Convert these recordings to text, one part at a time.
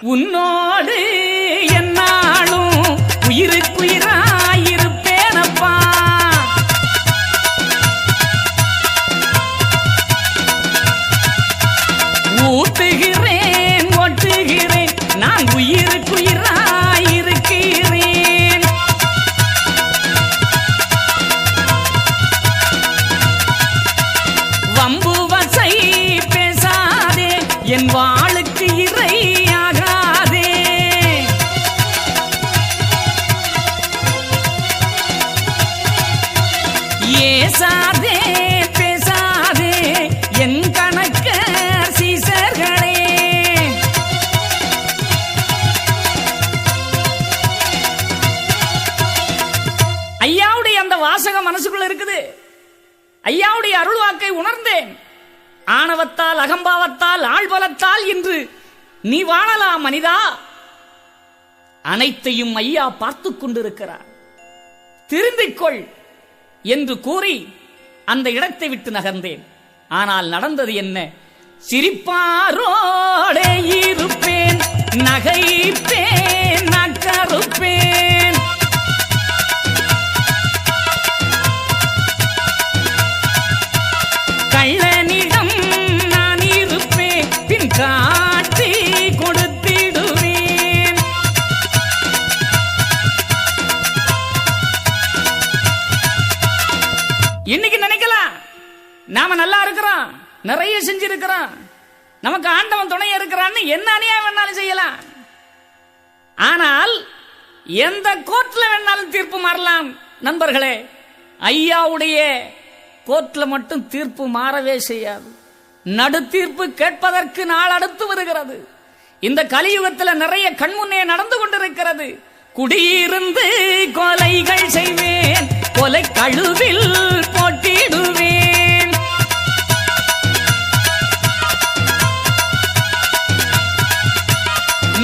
உன்னோடு என்னாலும் உயிருக்குயிராயிருப்பேனப்பா. ஊட்டுகிறேன் ஒட்டுகிறேன் நான் உயிருக்குயிராயிருக்கிறேன். வம்பு வசை பேசாதே என் வாளுக்கு இறையாகாதே. ஏசாதே பேசாதே என் கணக்க சீசர்களே. ஐயாவுடைய அந்த வாசகம் மனசுக்குள்ள இருக்குது. ஐயாவுடைய அருள் வாக்கை உணர்ந்தேன். ஆணவத்தால் அகம்பாவத்தால் ஆழ்பலத்தால் இன்று நீ வாழலாம் மனிதா. அனைத்தையும் ஐயா பார்த்து கொண்டிருக்கிறார், திருந்திக்கொள் என்று கூறி அந்த இடத்தை விட்டு நகர்ந்தேன். ஆனால் நடந்தது என்ன? சிரிப்பாரோடே இருப்பேன், நகைப்பேன், நக்கறுப்பேன். கள்ளனிடம் நான் இருப்பேன், பின் காட்டி கொடுத்திடுவேன். இன்னைக்கு நினைக்கலாம் நாம நல்லா இருக்கிறோம், நிறைய செஞ்சிருக்கிறோம், நமக்கு ஆண்டவன் துணை இருக்கிறான்னு என்ன அநியாயம் வேணாலும் செய்யலாம். ஆனால் எந்த கோர்ட்ல வேணாலும் தீர்ப்பு மாறலாம் நண்பர்களே. ஐயாவுடைய கோர்ட்ல மட்டும் தீர்ப்பு மாறவே செய்யாது. நடு தீர்ப்பு கேட்பதற்கு நாள் அடுத்து வருகிறது. இந்த கலியுகத்தில் நிறைய கண்முன்னே நடந்து கொண்டிருக்கிறது. குடியிருந்து கொலைகள் செய்வேன், கொலை கழுவில் போட்டிடுவேன்.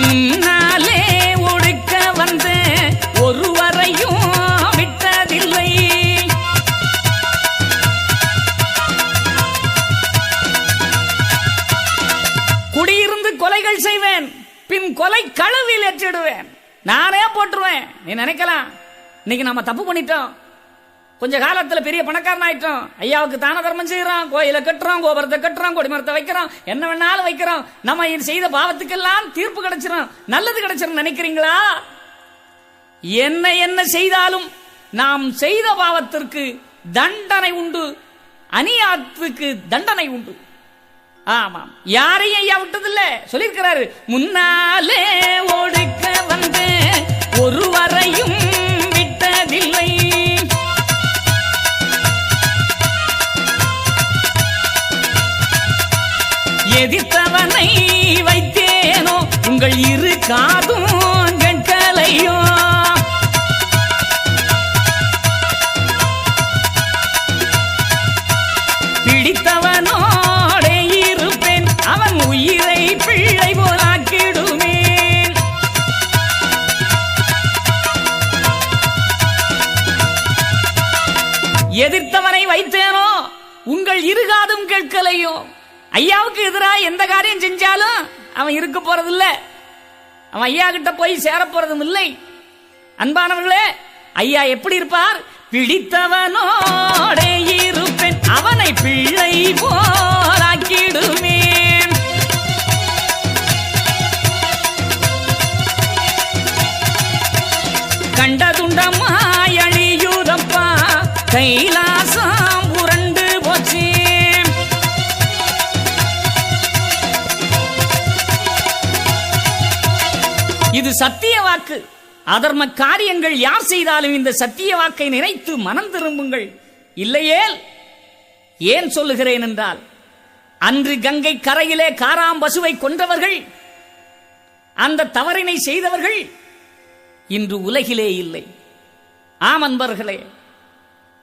முன்னாலே ஒடுக்க வந்த ஒருவரையும் விட்டதில்லை. குடியிருந்து கொலைகள் செய்வேன், பின் கொலை கழுவில் ஏற்றிடுவேன், நானே போட்டுருவேன். நீ நினைக்கலாம் இன்னைக்கு நம்ம தப்பு பண்ணிட்டோம், கொஞ்ச காலத்துல பெரிய பணக்காரன் ஆயிட்டோம், ஐயாவுக்கு தான தர்மம் செய்யறோம், கோயிலை கட்டுறோம், கோபுரத்தை கட்டுறோம், கொடிமரத்தை வைக்கிறோம், என்ன வேணாலும் வைக்கிறோம், நம்ம செய்த பாவத்துக்கெல்லாம் தீர்ப்பு கிடைச்சிரும், நல்லது கிடைச்சிரும் நினைக்கிறீங்களா? என்ன என்ன செய்தாலும் நாம் செய்த பாவத்திற்கு தண்டனை உண்டு, அநியாயத்துக்கு தண்டனை உண்டு. ஆமாம், யாரையும் ஐயா விட்டதில்ல, சொல்லியிருக்கிறாரு. முன்னாலே ஒடுக்க வந்த ஒருவரையும் விட்டதில்லை. எதிர்த்தவனை வைத்தேனோ உங்கள் இரு காதும் கேட்கலையோ. பிடித்தவனோடே இருப்பேன், அவன் உயிரை பிள்ளை போலாக்கிடுவேன். எதிர்த்தவனை வைத்தேனோ உங்கள் இருகாதும் கேட்கலையோ. ஐயாவுக்கு எதிராக எந்த காரியம் செஞ்சாலும் அவன் இருக்க போறதில்லை, அவன் ஐயா கிட்ட போய் சேர போறதும் இல்லை. அன்பானவர்களே, ஐயா எப்படி இருப்பார்? பிடித்தவனோடே இருப்பேன், அவனை பிள்ளை போலாக்கிடுவேன். கண்டதுண்டமாய் அழியுதப்பா, கைலாசம் புரண்டு போச்சு. இது சத்திய வாக்கு. அதர்ம காரியங்கள் யார் செய்தாலும் இந்த சத்திய வாக்கை நினைத்து மனம் திரும்புங்கள். இல்லையேல் ஏன் சொல்லுகிறேன் என்றால், அன்று கங்கை கரையிலே காராம் பசுவை கொன்றவர்கள், அந்த தவறினை செய்தவர்கள் இன்று உலகிலே இல்லை. ஆம் அன்பர்களே,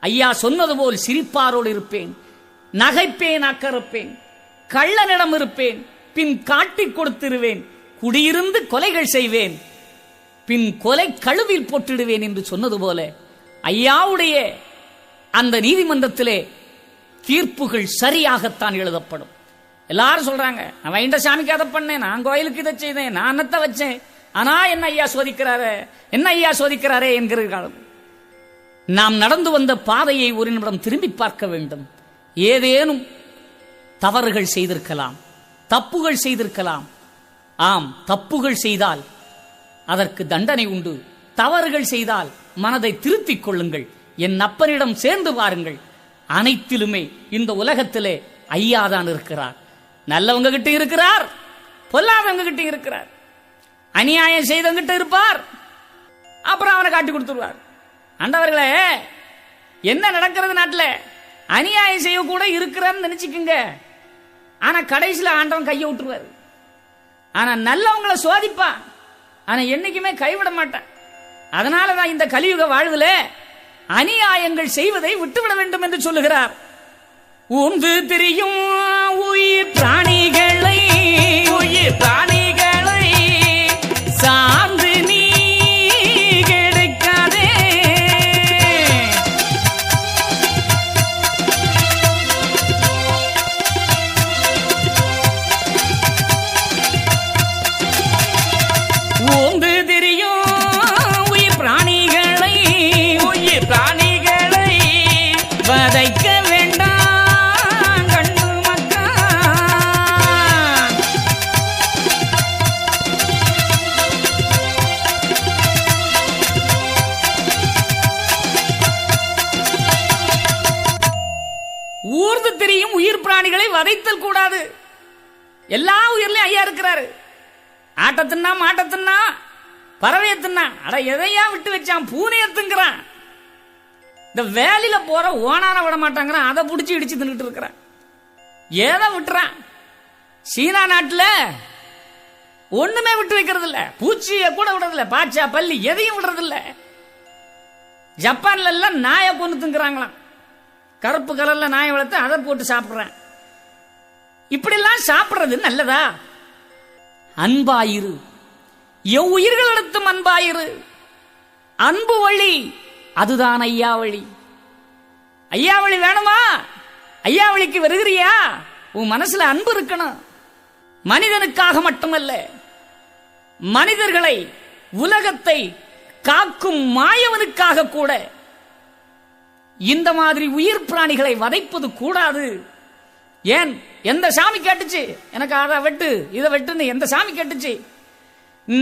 ஐயா சொன்னது போல் சிரிப்பாரோடு இருப்பேன், நகைப்பேன், அக்கறுப்பேன், கள்ளனிடம் இருப்பேன், பின் காட்டிக் கொடுத்திருவேன், குடியிருந்து கொலைகள் செய்வேன், பின் கொலை கழுவில் போட்டிடுவேன் என்று சொன்னது போல ஐயாவுடைய அந்த நீதிமன்றத்திலே தீர்ப்புகள் சரியாகத்தான் எழுதப்படும். எல்லாரும் சொல்றாங்க, நான் வைண்ட சாமிக்கு அதை பண்ணேன், நான் கோயிலுக்கு இதை செய்தேன், நான் அன்னத்தை வச்சேன், ஆனா என்ன ஐயா சோதிக்கிறாரே, என்ன ஐயா சோதிக்கிறாரே என்கிறார்கள். நாம் நடந்து வந்த பாதையை ஒரு நிமிடம் திரும்பி பார்க்க வேண்டும். ஏதேனும் தவறுகள் செய்திருக்கலாம், தப்புகள் செய்திருக்கலாம். ஆம், தப்புகள் செய்தால் அதற்கு தண்டனை உண்டு. தவறுகள் செய்தால் மனதை திருத்திக் கொள்ளுங்கள். என் அப்பனிடம் சேர்ந்து பாருங்கள். அனைத்திலுமே இந்த உலகத்திலே ஐயாதான் இருக்கிறார். நல்லவங்க கிட்ட இருக்கிறார், பொல்லாதவங்க கிட்ட இருக்கிறார். அநியாயம் செய்தவங்கிட்ட இருப்பார், அப்புறம் அவனை காட்டி கொடுத்துருவார். ஆண்டவர்களே, என்ன நடக்கிறது நாட்டில்? அநியாயம் செய்ய கூட இருக்கிறான்னு நினைச்சுக்குங்க, ஆனா கடைசியில் ஆண்டவன் கையை விட்டுருவார். ஆனா நல்லவங்களை சோதிப்பான், ஆனா என்னைக்குமே கைவிட மாட்டான். அதனாலதான் இந்த கலியுக வாழ்வுல அநியாயங்கள் செய்வதை விட்டுவிட வேண்டும் என்று சொல்லுகிறார். ஊர்ந்து திரியும் உயிர் பிராணிகளை சார்ந்து நீ கிடைக்காதே. ஊர்ந்து திரியும் உயிர் பிராணிகளை வதைக்க வேண்டாம் கண்ணு மக்கா. ஊர்ந்து திரியும் உயிர் பிராணிகளை வதைத்தல் கூடாது. எல்லா உயிர்லையும் ஐயா இருக்கிறாரு. ஆட்டத்தின்னா மாட்டத்தின்னா பறவையத்தின்னா, அட எதையா விட்டு வச்சான், பூனையத்துங்கிறான். இந்த வேலையில போற ஓனான விட மாட்டாங்கிறான், அதை பிடிச்சி இடிச்சு தின்னுட்டு இருக்கிறான். ஏதோ விட்டுறான். சீனா நாட்டில் ஒண்ணுமே விட்டு வைக்கிறது இல்ல, பூச்சியை கூட விடுறதில்ல, பாச்சா பள்ளி எதையும் விடுறதில்ல. ஜப்பான்ல எல்லாம் நாயை கொண்டு திங்குறாங்களாம். கருப்பு கலர்ல நாயை வளர்த்து அதை போட்டு சாப்பிடுறான். இப்படிலாம் சாப்பிடுறது நல்லதா? அன்பாயிரு, எவ்வுயிர்களிடத்தும் அன்பாயிரு. அன்பு வழி, அதுதான் ஐயா வழி. ஐயா வழி வேணுமா? ஐயா வழிக்கு வருகிறியா? உன் மனசுல அன்பு இருக்கணும். மனிதனுக்காக மட்டுமல்ல, மனிதர்களை, உலகத்தை காக்கும் மாயவனுக்காக கூட இந்த மாதிரி உயிர் பிராணிகளை வதைப்பது கூடாது. ஏன், எந்த சாமி கேட்டுச்சு எனக்கு அதை வெட்டு இதை வெட்டுன்னு? எந்த சாமி கேட்டுச்சு?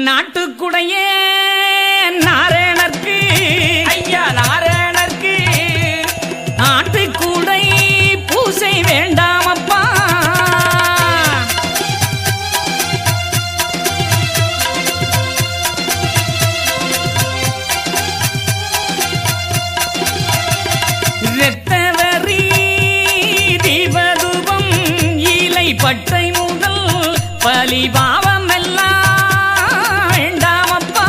நாட்டுக்குடைய நாராயணர்க்கு, ஐயா நாராயணர்க்கு ஆட்டுக்குடை பூசை வேண்டாமப்பா. இரத்தவரி தீபதூபம் இலை பட்டை முதல் பலிபாவம் எல்லாம் வேண்டாமப்பா.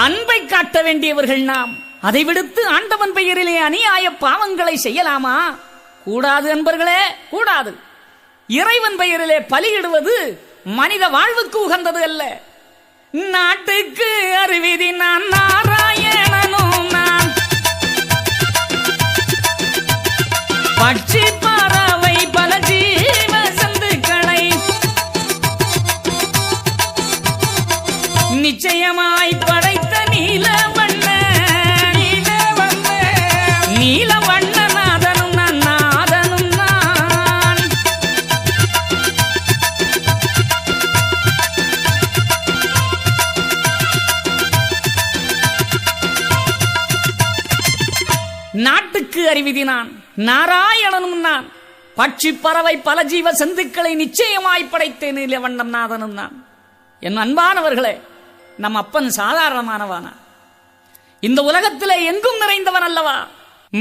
அன்பை காட்ட வேண்டியவர்கள் நாம். அதை விடுத்து ஆண்டவன் பெயரிலே அநியாய பாவங்களை செய்யலாமா? கூடாது அன்பர்களே, கூடாது. இறைவன் பெயரிலே பலியிடுவது மனித வாழ்வுக்கு உகந்தது அல்ல. நாட்டுக்கு அறிவிதி நான் நாராயணனும் நான், பட்சி பறவை பல ஜீவ சந்துக்களை நிச்சயமாய் படைத்த நீல வண்ண நாதனும் நான், நாதனும் நான். நாட்டுக்கு அறிவிதி நான், நாராயணனும் நான், பட்சி பறவை பல ஜீவ சந்துக்களை நிச்சயமாய் படைத்தேன் நீலவண்ணம் நாதனும் நான். என் அன்பானவர்களே, நம் அப்பன் சாதாரணமானவானா? இந்த உலகத்திலே எங்கும் நிறைந்தவன் அல்லவா?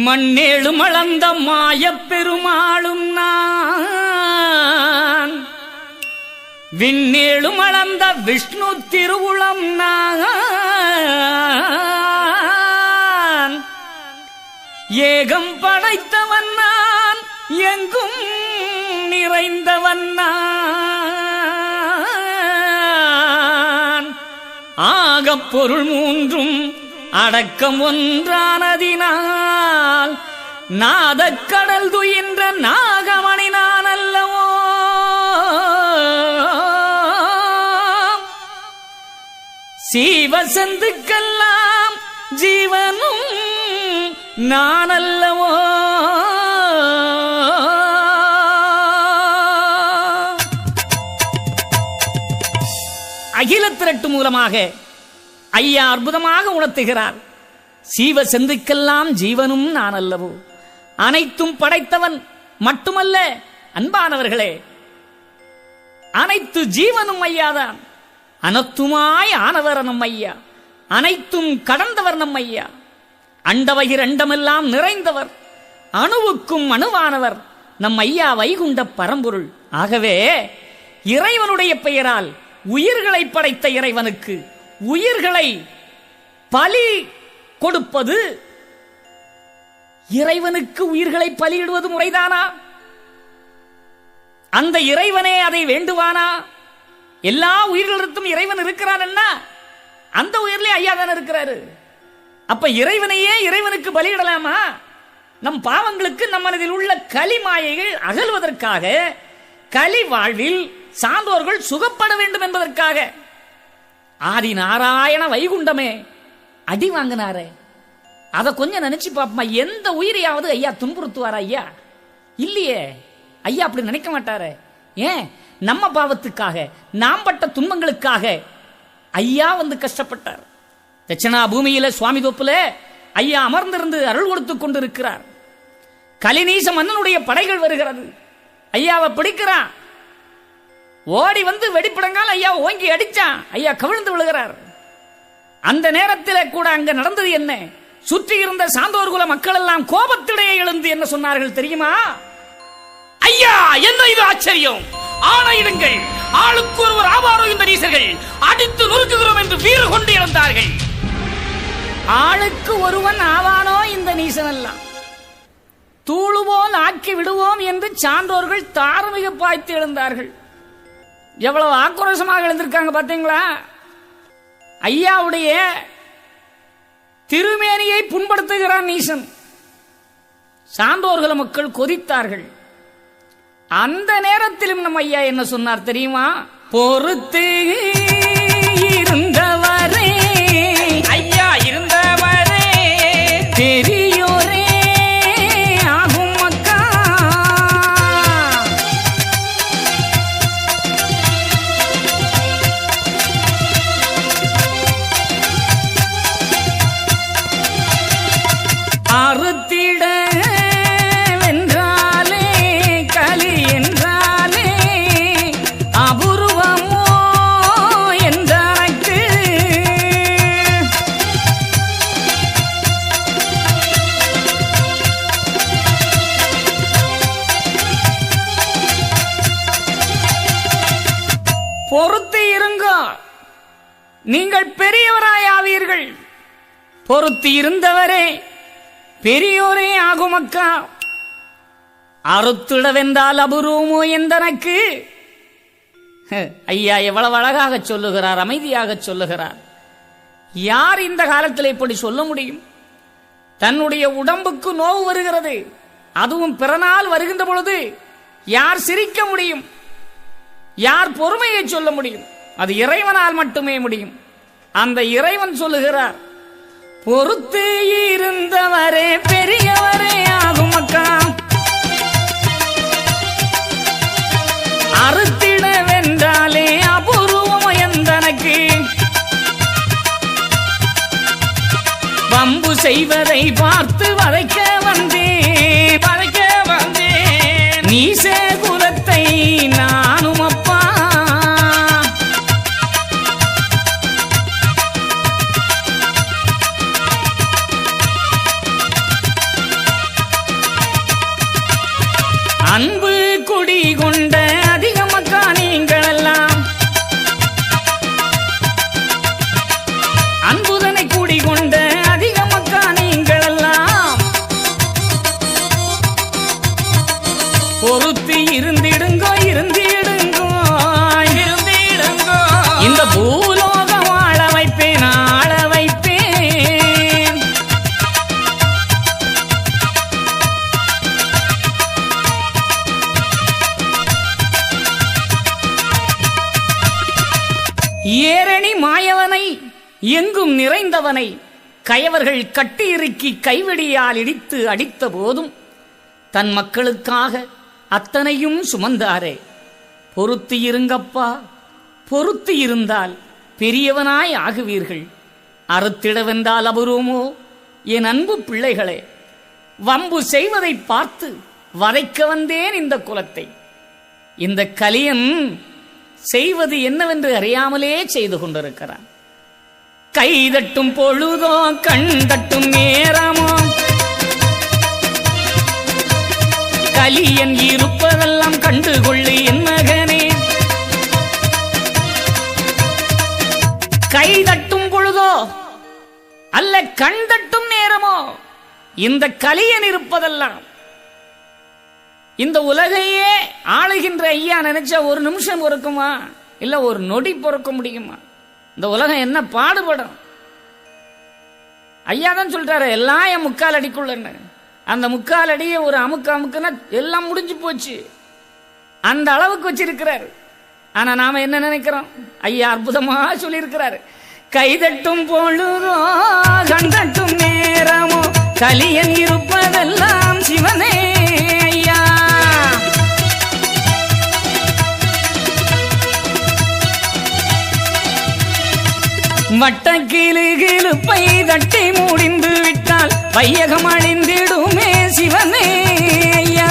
மண்ணேழும் அளந்த மாய பெருமாளும் நான், விண்ணேழும் அளந்த விஷ்ணு திருவுளம் நான். ஏகம் படைத்தவன் நான், எங்கும் நிறைந்தவன் நான். பொருள் மூன்றும் அடக்கம் ஒன்றானதினால் நாதக்கடல் துயின்ற நாகமணி நான் அல்லவோ. சீவசந்துக்கெல்லாம் ஜீவனும் நான் அல்லவோ. அகில திரட்டு மூலமாக ஐயா அற்புதமாக உணர்த்துகிறார். சீவ செந்துக்கெல்லாம் ஜீவனும் நான் அல்லவோ. அனைத்தும் படைத்தவன் மட்டுமல்ல அன்பானவர்களே, அனைத்து ஜீவனும் ஐயாதான். அனைத்துமாய் ஆனவர் நம் ஐயா, அனைத்தும் கடந்தவர் நம் ஐயா. அண்டவகிர் அண்டமெல்லாம் நிறைந்தவர், அணுவுக்கும் அணுவானவர் நம் ஐயா வைகுண்ட பரம்பொருள். ஆகவே இறைவனுடைய பெயரால் உயிர்களை படைத்த இறைவனுக்கு உயிர்களை பலி கொடுப்பது, இறைவனுக்கு உயிர்களை பலியிடுவது முறைதானா? அந்த இறைவனே அதை வேண்டுவானா? எல்லா உயிர்களிடத்தும் இறைவன் இருக்கிறான், அந்த உயிரிலே ஐயா தான் இருக்கிறாரு. அப்ப இறைவனையே இறைவனுக்கு பலியிடலாமா? நம் பாவங்களுக்கு நம் மனதில் உள்ள களி மாயைகள் அகல்வதற்காக, களி வாழ்வில் சான்றோர்கள் சுகப்பட வேண்டும் என்பதற்காக ஆதி நாராயண வைகுண்டமே அடி வாங்கினாரே, அதை கொஞ்சம் நினைச்சு பாப்போமா. எந்த உயிரையாவது ஐயா துன்புறுத்துவாரா? ஐயா இல்லையே. ஐயா அப்படி நினைக்க மாட்டாரு. ஏன்? நம்ம பாவத்துக்காக, நாம் பட்ட துன்பங்களுக்காக ஐயா வந்து கஷ்டப்பட்டார். தட்சிணா பூமியில சுவாமி தோப்புல ஐயா அமர்ந்திருந்து அருள் கொடுத்துக் கொண்டிருக்கிறார். கலிநீச மன்னனுடைய படைகள் வருகிறது. ஐயாவை பிடிக்கிறான். ஓடி வந்து வெடிப்படங்கால் ஐயா ஓங்கி அடிச்சான். ஐயா கவிழ்ந்து விழுகிறார். அந்த நேரத்தில் கூட அங்க நடந்தது என்ன? சுற்றி இருந்த சான்றோர் குல மக்கள் எல்லாம் கோபத்திடையே எழுந்து என்ன சொன்னார்கள் தெரியுமா? ஐயா, என்ன இது ஆச்சரியம்! ஆணையிடுங்கள், ஆளுக்கு ஒருவர் ஆவாரோ இந்த நீசர்கள், அடித்து நொறுக்குகிறோம் என்று வீறு கொண்டு இழந்தார்கள். ஆளுக்கு ஒருவன் ஆவானோ இந்த நீசன் எல்லாம், தூளுவோல் ஆக்கி விடுவோம் என்று சான்றோர்கள் தார்மீக பாய்த்து எழுந்தார்கள். எவ்வளவு ஆக்ரோஷமாக எழுந்திருக்காங்க பார்த்தீங்களா? ஐயாவுடைய திருமேனியை புண்படுத்துகிறான் நீசன். சான்றோர்கள் மக்கள் கொதித்தார்கள். அந்த நேரத்திலும் நம்ம ஐயா என்ன சொன்னார் தெரியுமா? பொறுத்து இருந்தவரே, ஐயா இருந்தவரே, பெரியோரே ஆகும் மக்கா. அறுத்திட வென்றாலே களி என்றாலே அபூர்வமோ என்றாக்கு. பொறுத்து இருங்கோ, நீங்கள் பெரியவராயாவீர்கள். பொறுத்து இருந்தவரே பெரியோரே ஆகுமக்கா. அறுத்திடவென்றால் அபூர்வமோ என்றனக்கு. ஐயா எவ்வளவு அழகாக சொல்லுகிறார், அமைதியாக சொல்லுகிறார். யார் இந்த காலத்தில் இப்படி சொல்ல முடியும்? தன்னுடைய உடம்புக்கு நோவு வருகிறது, அதுவும் பிறநாள் வருகின்ற பொழுது யார் சிரிக்க முடியும்? யார் பொறுமையை சொல்ல முடியும்? அது இறைவனால் மட்டுமே முடியும். அந்த இறைவன் சொல்லுகிறார், பொறுத்து இருந்தவரே பெரியவரே ஆகும் மக்கா. அறுத்திட வென்றாலே அபூர்வம் எந்தனக்கு. வம்பு செய்வதை பார்த்து வதைக்க வந்தேன், வதைக்க வந்தேன். நீச குலத்தை நானும் அப்பா. அன்பு குடி கொண்ட அதிக மக்கா நீங்கள் எல்லாம், அன்புதனை கூடி கொண்ட அதிக மக்கா நீங்கள் எல்லாம், நிறைந்தவனை கயவர்கள் கட்டி இறுக்கி கைவெடியால் இடித்து அடித்த போதும் தன் மக்களுக்காக அத்தனையும் சுமந்தாரே. பொறுத்து இருங்கப்பா, பொறுத்து இருந்தால் பெரியவனாய் ஆகுவீர்கள். அறுத்திடவென்றால் அபூர்வமோ என் அன்பு பிள்ளைகளே, வம்பு செய்வதை பார்த்து வதைக்க வந்தேன் இந்த குலத்தை. இந்த கலியன் செய்வது என்னவென்று அறியாமலே செய்து கொண்டிருக்கிறான். கைதட்டும் பொழுதோ கண் தட்டும் நேரமோ கலியன் இருப்பதெல்லாம் கண்டுகொள்ளு என் மகனே. கை தட்டும் பொழுதோ அல்ல கண் தட்டும் நேரமோ இந்த கலியன் இருப்பதெல்லாம். இந்த உலகையே ஆளுகின்ற ஐயா நினைச்சா ஒரு நிமிஷம் பொறுக்குமா? இல்ல ஒரு நொடி பொறுக்க முடியுமா? இந்த உலகம் என்ன பாடுபடும்? ஐயா தான் சொல்றாரு, எல்லாம் என் முக்கால் அடிக்குள்ளன்னு. அந்த முக்கால் அடியை ஒரு அமுக்குன்னா எல்லாம் முடிஞ்சு போச்சு. அந்த அளவுக்கு வச்சிருக்கிறாரு. ஆனா நாம என்ன நினைக்கிறோம்? ஐயா அற்புதமா சொல்லியிருக்கிறாரு, கைதட்டும் பொழுதோ கண்டட்டும் நேரமோ கலியன் இருப்பதெல்லாம் சிவனே ஐயா. வட்டக்கிலுகிலுப்பை தட்டி முடிந்து விட்டால் வையகம் அழிந்திடுமே சிவனே ஐயா.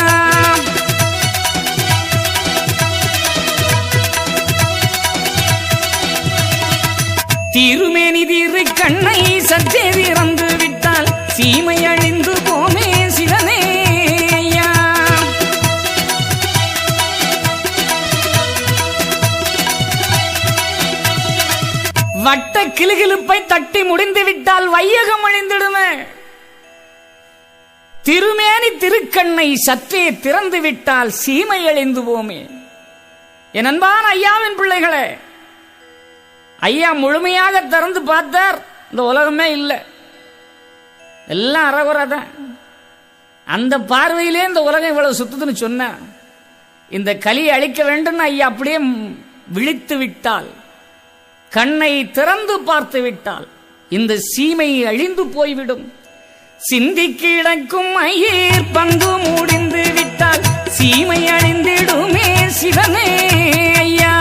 திருமேனி திரு கண்ணை சற்றே திறந்து விட்டால் சீமை அழிந்து போமே சிவனே ஐயா. வட்ட கிளுகிழுப்பை தட்டி முடிந்து விட்டால் வையகம் அழிந்திடுமே. திருமேனி திருக்கண்ணை சற்றே திறந்து விட்டால் சீமை அழிந்து போமே. என் அன்பான ஐயாவின் பிள்ளைகளே, ஐயா முழுமையாக திறந்து பார்த்தார், இந்த உலகமே இல்லை, எல்லாம் அறகுறைதான். அந்த பார்வையிலே இந்த உலகம் இவ்வளவு சுத்துதுன்னு சொன்ன இந்த கலியை அழிக்க வேண்டும் ஐயா அப்படியே விழித்து விட்டால், கண்ணை திறந்து பார்த்து விட்டால் இந்த சீமை அழிந்து போய்விடும். சிந்தி கிடக்கும் ஐயர் பங்கு முடிந்து விட்டால் சீமை அழிந்திடுமே சிவனே ஐயா.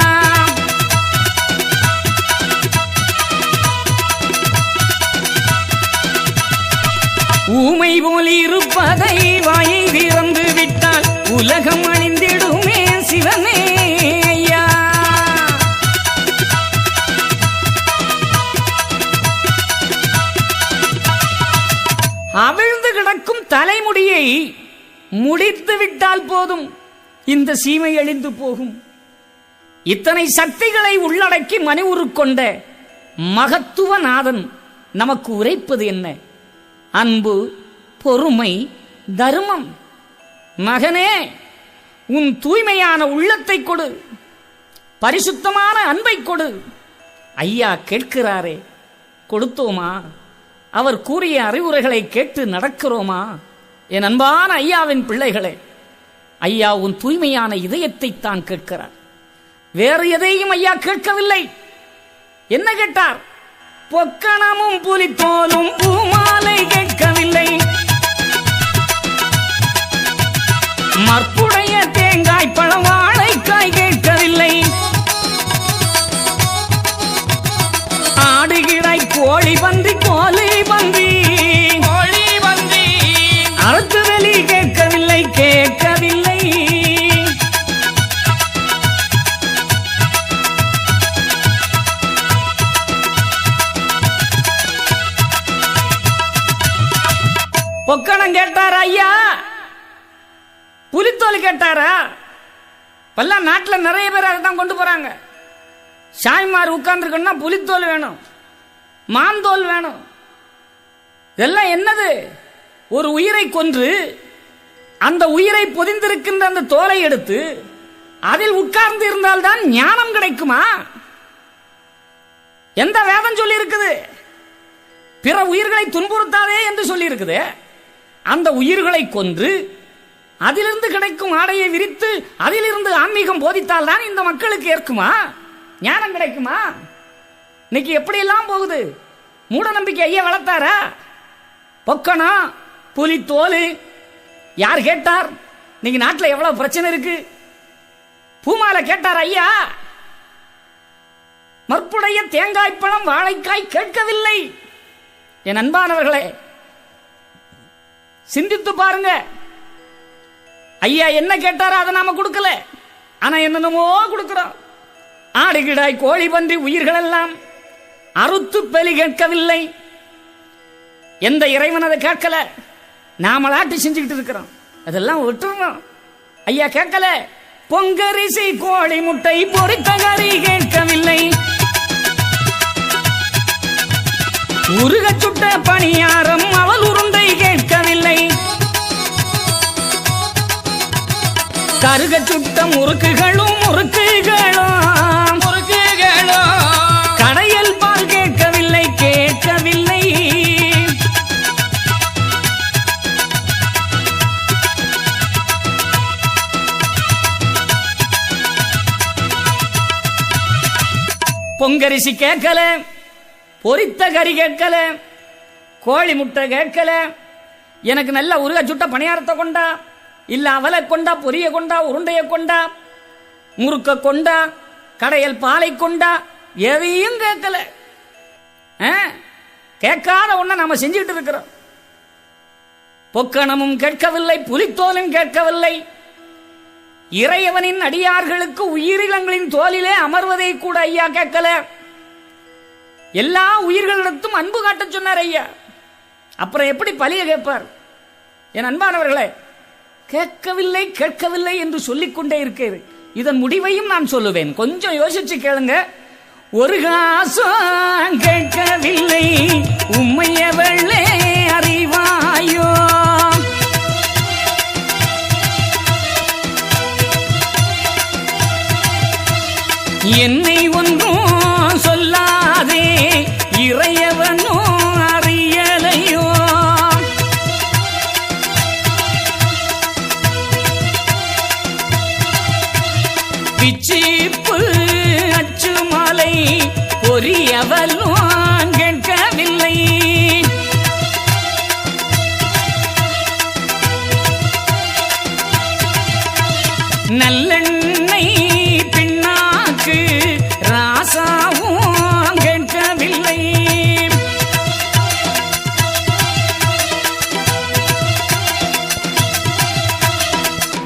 ஊமை போல் இருப்பதை வாயை திறந்து விட்டால் உலகம் அழிந்திடுமே சிவனே ஐயா. அவிழ்ந்து கிடக்கும் தலைமுடியை முடித்து விட்டால் போதும், இந்த சீமை அழிந்து போகும். இத்தனை சக்திகளை உள்ளடக்கி மனி உருக்கொண்ட மகத்துவ நாதன் நமக்கு உரைப்பது என்ன? அன்பு, பொறுமை, தர்மம். மகனே, உன் தூய்மையான உள்ளத்தை கொடு, பரிசுத்தமான அன்பை கொடு. ஐயா கேட்கிறாரே, கொடுத்தோமா? அவர் கூறிய அறிவுரைகளை கேட்டு நடக்கிறோமா? என் அன்பான ஐயாவின் பிள்ளைகளே, ஐயா உன் தூய்மையான இதயத்தை தான் கேட்கிறார். வேறு எதையும் ஐயா கேட்கவில்லை. என்ன கேட்டார்? பொக்கணமும் புலித்தோலும் பூமாலை கேட்கவில்லை, மற்புடைய தேங்காய் பழம் வாழைக்காய் கேட்கவில்லை, ஆடுகிடாய் கோழி பன்றி கோழி பன்றி கோழி பன்றி அறுத்து வெளி கேட்கவில்லை கேட்கவில்லை. பொக்கணம் கேட்டாரா ஐயா? புலித்தோல் கேட்டாரா? இப்பெல்லாம் நாட்டில் நிறைய பேர் அதை தான் கொண்டு போறாங்க. சாய்மார் உட்கார்ந்துருக்கணும்னா புலித்தோல் வேணும், மாந்தோல் வேணும். இதெல்லாம் என்னது? ஒரு உயிரை கொன்று அந்த உயிரை பொதிந்திருக்கின்ற அந்த தோலை எடுத்து அதில் உட்கார்ந்து இருந்தால்தான் ஞானம் கிடைக்குமா? எந்த வேதம் சொல்லி இருக்குது? பிற உயிர்களை துன்புறுத்தாதே என்று சொல்லி இருக்குது. அந்த உயிர்களை கொன்று அதிலிருந்து கிடைக்கும் ஆடையை விரித்து அதிலிருந்து ஆன்மீகம் போதித்தால் தான் இந்த மக்களுக்கு ஏற்குமா? ஞானம் கிடைக்குமா? இன்னைக்கு எப்படி எல்லாம் போகுது? மூட நம்பிக்கை ஐயா வளர்த்தாரா? பொக்கணம், புலி தோல் யார் கேட்டார்? நீங்க நாட்டில் எவ்வளவு பிரச்சனை இருக்கு. பூமால கேட்டார் ஐயா. மற்புடைய தேங்காய் பழம் வாழைக்காய் கேட்கவில்லை. என் அன்பானவர்களே, சிந்தித்து பாருங்க. ஐயா என்ன கேட்டாரோ அதை நாம கொடுக்கல, ஆனா என்னென்னமோ கொடுக்கிறோம். ஆடு கிடாய் கோழி பன்றி உயிர்கள் எல்லாம் அறுத்து பலி கேட்கவில்லை. எந்த இறைவன் அதை கேட்கல, நாமளாட்டி செஞ்சுக்கிட்டு இருக்கிறோம். அதெல்லாம் விட்டுருவோம். ஐயா கேட்கல. பொங்கரிசி கோழி முட்டை பொரித்த கறி கேட்கவில்லை. உருக சுட்ட பணியாரம் அவள் உருண்டை கேட்கவில்லை. கருக சுட்ட முறுக்குகளும் கடையல் பால் கேட்கவில்லை. பொங்கரிசி கேட்கல, பொரித்த கறி கேட்கல, கோழி முட்டை கேட்கல. எனக்கு நல்ல உருக சுட்ட பணியாரத்தை கொண்டா, இல்ல அவலை கொண்டா, பொரிய கொண்டா, உருண்டைய கொண்டா, முறுக்க கொண்டா, கடையல் பாலை கொண்டா, எதையும் கேட்கல. கேட்காத ஒண்ண நாம செஞ்சுட்டு இருக்கிறோம். பொக்கணமும் கேட்கவில்லை, புலித்தோலும் கேட்கவில்லை. இறையவனின் அடியார்களுக்கு உயிரினங்களின் தோலிலே அமர்வதை கூட ஐயா கேட்கல. எல்லா உயிர்களிடத்தும் அன்பு காட்ட சொன்னார் ஐயா. அப்புறம் எப்படி பலிய கேட்பார்? என் அன்பானவர்களே, கேட்கவில்லை கேட்கவில்லை என்று சொல்லிக்கொண்டே இருக்கிறது. இதன் முடிவையும் நான் சொல்லுவேன், கொஞ்சம் யோசிச்சு கேளுங்க. ஒரு காசம் கேட்கவில்லை, உம்மையவளே அறிவாயோ. என்னை ஒன்றும் சொல்லாதே, இறையவனோ அறியலையோ. பிச்சிப்பு அச்சுமலை பொரியவலும் கேட்கவில்லை. நல்லெண்ணெய் பின்னாக்கு ராசாவும் கேட்கவில்லை.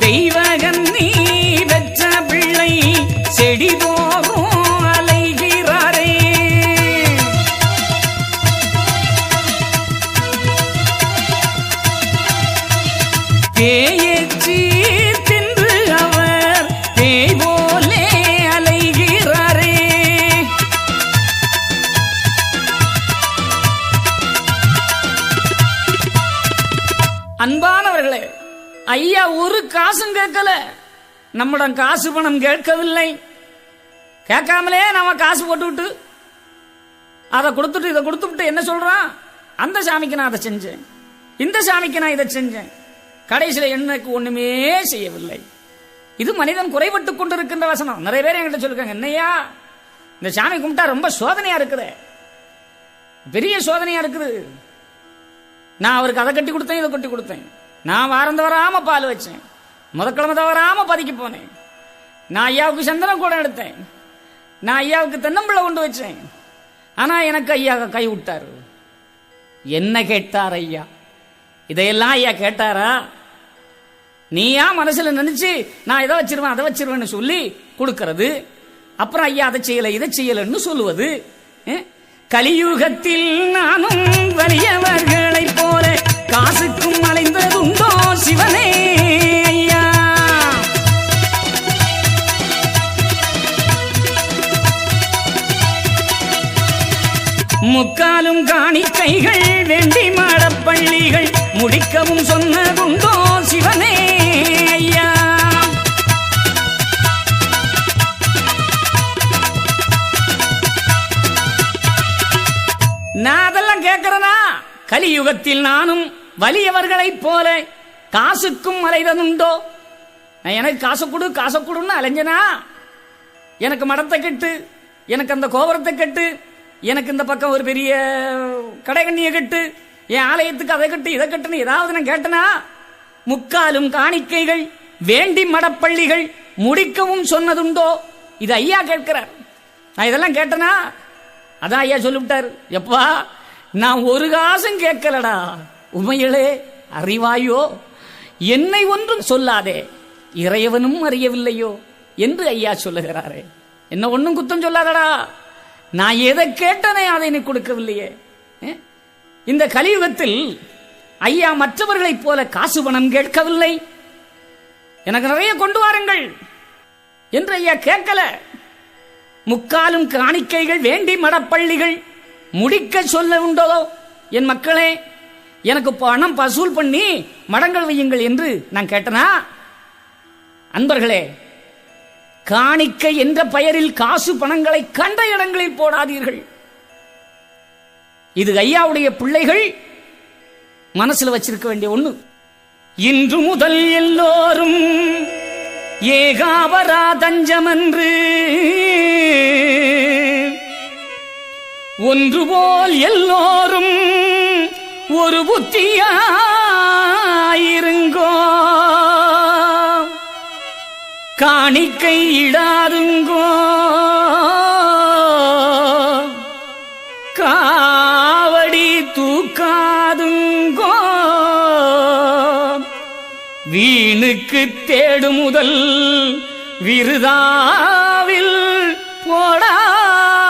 தெய்வகன்னி வெற்ற பிள்ளை செடிதோறும் அலைகிறாரே. பேயச்சி தின்று அவர் பேய் போலே அலைகிறாரே. அன்பானவர்களே, ஐயா ஒரு காசும் கேட்கல. நம்மிடம் காசு பணம் கேட்கவில்லை. கேட்காமலே நாம காசு போட்டுவிட்டு அதை கொடுத்துட்டு இதை கொடுத்துட்டு என்ன சொல்றான்? அந்த சாமிக்கு நான் அதை செஞ்சேன், இந்த சாமிக்கு நான் இதை செஞ்சேன், கடைசியில் எனக்கு ஒண்ணுமே செய்யவில்லை. இது மனிதன் குறைபட்டு கொண்டிருக்கின்ற வசனம். நிறைய பேர் என்கிட்ட சொல்லுங்க, என்னையா இந்த சாமி கும்பிட்டா ரொம்ப சோதனையா இருக்குது, பெரிய சோதனையா இருக்குது. நான் அவருக்கு அதை கட்டி கொடுத்தேன், இதை கட்டி கொடுத்தேன். நான் வாரம் தவறாம பால் வச்சேன், முதக்கிழமை தவறாம பதிக்க போனேன். நான் ஐயாவுக்கு சந்தனம் கூட எடுத்தேன், நான் ஐயாவுக்கு தென்னம்பிள்ளை கொண்டு வச்சேன். ஆனா எனக்கு ஐயா கை விட்டாரு. என்ன கேட்டார் ஐயா? இதையெல்லாம் ஐயா கேட்டாரா? நீயா மனசுல நினைச்சு நான் இதை வச்சிருவேன் அதை வச்சிருவேன்னு சொல்லி கொடுக்கிறது, அப்புறம் ஐயா அதை செய்யல இதை செய்யலன்னு சொல்லுவது. கலியுகத்தில் நானும் வலியவர்களை போல காசுக்கும் அலைந்ததுண்டோ சிவனே ஐயா. முக்காலும் காணிக்கைகள் வேண்டி மாடப்பள்ளிகள் முடிக்கவும் சொன்னதுண்டோ சிவனே ஐயா. நான் அதெல்லாம் கேட்கிறேனா? கலியுகத்தில் நானும் வலியவர்களைப் போல காசுக்கும் அலைவதுண்டோ? எனக்கு காசு கொடு காசு கொடுன்னு அலைஞ்சனா? எனக்கு மடத்தை கட்டு, எனக்கு அந்த கோபுரத்தை கட்டு, எனக்கு இந்த பக்கம் ஒரு பெரிய கடைகண்ணியை கட்டு, என் ஆலயத்துக்கு அதை கட்டு இதை கட்டுன்னு ஏதாவது நான் கேட்டனா, முக்காலும் காணிக்கைகள் வேண்டி மடப்பள்ளிகள் முடிக்கவும் சொன்னதுண்டோ? இது ஐயா கேட்கிறார். நான் இதெல்லாம் கேட்டனா? அதான் ஐயா சொல்லிவிட்டார், எப்பா நான் ஒரு காசும் கேட்கலடா, உமையிலே அறிவாயோ, என்னை ஒன்றும் சொல்லாதே, இறைவனும் அறியவில்லையோ என்று ஐயா சொல்லுகிறாரே. என்ன ஒன்னும் குத்தம் சொல்லாதடா, நான் எதை கேட்டனே அதை நீ கொடுக்கவில்லையே. இந்த கலியுகத்தில் ஐயா மற்றவர்களைப் போல காசு பணம் கேட்கவில்லை. எனக்கு நிறைய கொண்டு வாருங்கள் என்று ஐயா கேட்கல. முக்காலும் காணிக்கைகள் வேண்டி மடப்பள்ளிகள் முடிக்க சொல்ல உண்டோ? என் மக்களே, எனக்கு பணம் வசூல் பண்ணி மடங்கள் வையுங்கள் என்று நான் கேட்டனா? அன்பர்களே, காணிக்கை என்ற பெயரில் காசு பணங்களை கண்ட இடங்களில் போடாதீர்கள். இது ஐயாவுடைய பிள்ளைகள் மனசுல வச்சிருக்க வேண்டிய ஒண்ணு. இன்று முதல் எல்லோரும் ஏகாவரா தஞ்சமென்று ஒன்று போல் எல்லோரும் ஒரு புத்தியாயிருங்கோ, காணிக்கை இடாதுங்கோ, காவடி தூக்காதுங்கோ, வீணுக்கு தேடு முதல் விருதாவில் போடாதுங்கோ.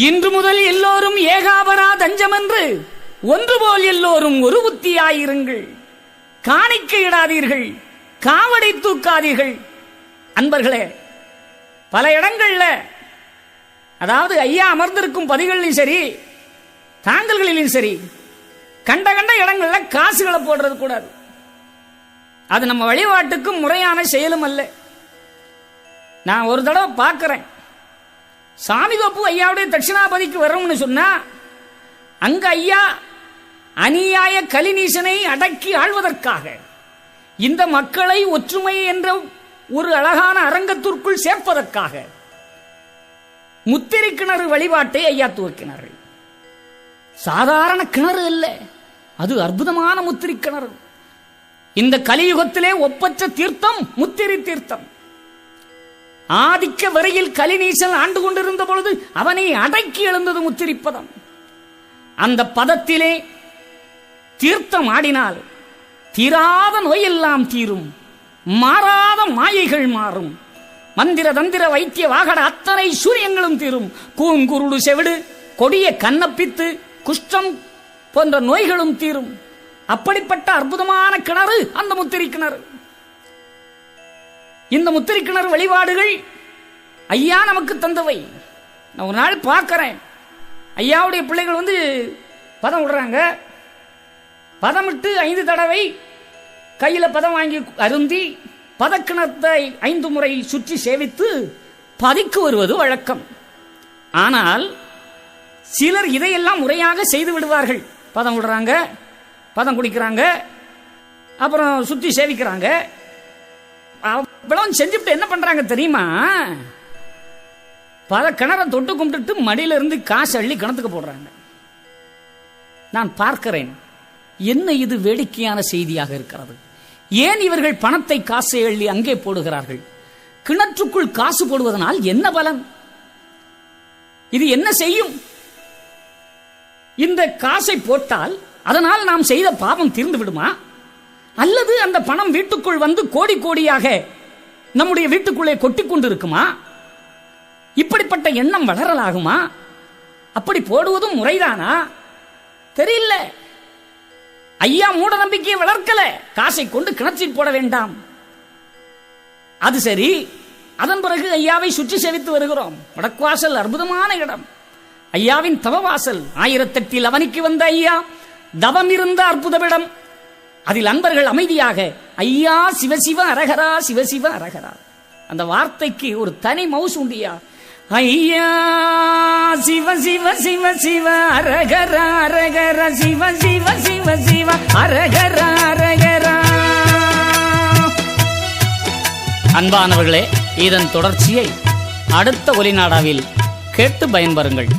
இன்று முதல் எல்லோரும் ஏகாபரா தஞ்சமென்று ஒன்று போல் எல்லோரும் ஒரு புத்தியாயிருங்கள், காணிக்கை இடாதீர்கள், காவடை தூக்காதீர்கள். அன்பர்களே, பல இடங்கள்ல, அதாவது ஐயா அமர்ந்திருக்கும் பதிகளிலும் சரி தாங்கல்களிலும் சரி, கண்ட கண்ட இடங்கள்ல காசுகளை போடுறது கூடாது. அது நம்ம வழிபாட்டுக்கும் முறையான செயலும் அல்ல. நான் ஒரு தடவை பார்க்கிறேன், சாமி தோப்பு ஐயாவுடைய தட்சிணாபதிக்கு வரோம்னு சொன்னா, அங்க ஐயா அநியாய கலிநீசனை அடக்கி ஆள்வதற்காக இந்த மக்களை ஒற்றுமை என்ற ஒரு அழகான அரங்கத்திற்குள் சேர்ப்பதற்காக முத்திரை கிணறு வழிபாட்டை ஐயா துவக்கினார்கள். சாதாரண கிணறு அல்ல, அது அற்புதமான முத்திரை கிணறு. இந்த கலியுகத்திலே ஒப்பற்ற தீர்த்தம் முத்திரை தீர்த்தம். ஆதிக்க வரையில் கலிநீசன் ஆண்டு கொண்டிருந்த பொழுது அவனை அடக்கி எழுந்தது முத்திரை பதம். அந்த பதத்திலே தீர்த்தம் ஆடினால் தீராத நோயெல்லாம் தீரும், மாறாத மாயைகள் மாறும், மந்திர தந்திர வைத்திய வாகட அத்தனை சூரியங்களும் தீரும், கூங்குருடு செவிடு கொடிய கண்ணப்பித்து குஷ்டம் போன்ற நோய்களும் தீரும். அப்படிப்பட்ட அற்புதமான கிணறு அந்த முத்திரை கிணறு. இந்த முத்திரை கிணறு வழிபாடுகள் ஐயா நமக்கு தந்தவை. நான் ஒரு நாள் பார்க்கிறேன், ஐயாவுடைய பிள்ளைகள் பதம் விடுறாங்க. பதமிட்டு 5 தடவை கையில பதம் வாங்கி அருந்தி பதக்கிணத்தை 5 முறை சுற்றி சேவித்து பதிக்கு வருவது வழக்கம். ஆனால் சிலர் இதையெல்லாம் முறையாக செய்து விடுவார்கள். பதம் விடுறாங்க, பதம் குடிக்கிறாங்க, அப்புறம் சுற்றி சேவிக்கிறாங்க. அவ்வளவு செஞ்சுட்டு என்ன பண்றாங்க தெரியுமா? பத கிணற தொட்டு கும்பிட்டு மடியில இருந்து காசு அள்ளி கிணத்துக்கு போடுறாங்க. நான் பார்க்கிறேன், என்ன இது வேடிக்கையான செய்தியாக இருக்கிறது. ஏன் இவர்கள் பணத்தை காசை அள்ளி அங்கே போடுகிறார்கள்? கிணற்றுக்குள் காசு போடுவதனால் என்ன பலன்? இது என்ன செய்யும்? இந்த காசை போட்டால் அதனால் நாம் செய்த பாவம் தீர்ந்து விடுமா? அல்லது அந்த பணம் வீட்டுக்குள் வந்து கோடி கோடியாக நம்முடைய வீட்டுக்குள்ளே கொட்டிக் கொண்டிருக்குமா? இப்படிப்பட்ட எண்ணம் வளரலாகுமா? அப்படி போடுவதும் முறைதானா? தெரியல. ஐயா மூட நம்பிக்கையை வளர்க்கல. காசை கொண்டு கிணற்றில் போட வேண்டாம், அது சரி. அதன் பிறகு ஐயாவை சுற்றி சேவித்து வருகிறோம். வடக்குவாசல் அற்புதமான இடம், ஐயாவின் தவவாசல். 1008 அவனிக்கு வந்த ஐயா தவம் இருந்த அற்புதமிடம். அதில் அன்பர்கள் அமைதியாக ஐயா சிவசிவ அரகரா சிவசிவ அரகரா, அந்த வார்த்தைக்கு ஒரு தனி மவுசு உண்டியா. ஐயா சிவ சிவ சிவ சிவ அரகரா அரகரா சிவ சிவ சிவ சிவ அரகரா அரகரா. அன்பானவர்களே, இதன் தொடர்ச்சியை அடுத்த ஒலிநாடாவில் கேட்டு பயன்பெறுங்கள்.